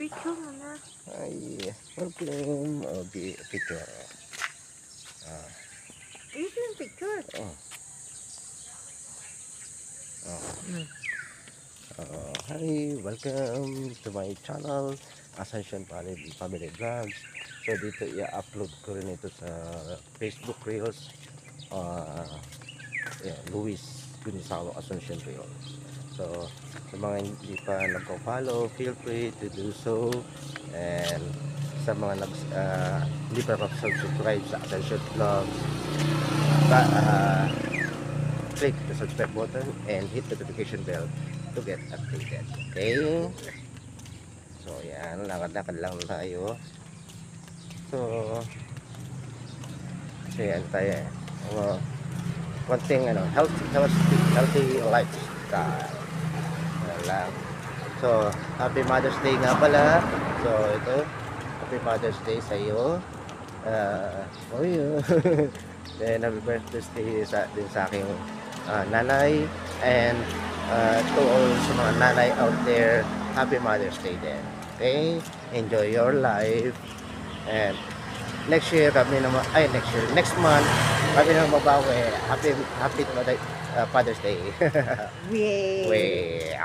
Picture mo na. Ay, problem. Okay, picture. Ayos yung picture. Oh. Hmm. Hi, welcome to my channel, Ascension Family Vlogs. So dito i-upload ko rin ito sa Facebook Reels. Luis Gunisawa Ascension Reels. So sa mga hindi pa nagko-follow, feel free to do so. And sa mga hindi pa subscribe sa Ascension Vlogs, click the subscribe button and hit the notification bell to get updated. Okay? So, yan. Lakad-lakad lang tayo. So, yan tayo eh. Konting healthy lifestyle. Yan lang. So, Happy Mother's Day nga pala. So, ito. Happy Mother's Day sa iyo. Then, happy birthday din sa aking nanay. And to all sa mga nanay out there, Happy Mother's Day din. Okay? Enjoy your life. And next month, kami naman mabawi. Happy Father's Day. Yay!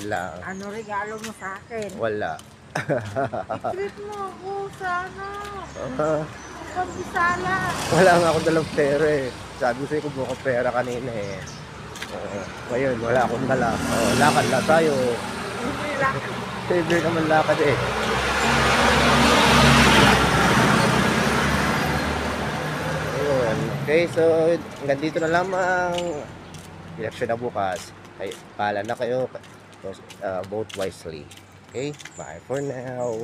Lang. Ano regalo mo sa akin? Wala. I-treat mo ako sana. Pag-isala. Wala nga akong dalang pera eh. Sabi ko sa'yo kung buka pera kanina eh. Ngayon, wala akong dala. Lakad na tayo. Saver naman lakad eh. Ayun. Okay, so hanggang dito na lamang. Election na bukas. Pala na kayo. Vote wisely. Okay, bye for now.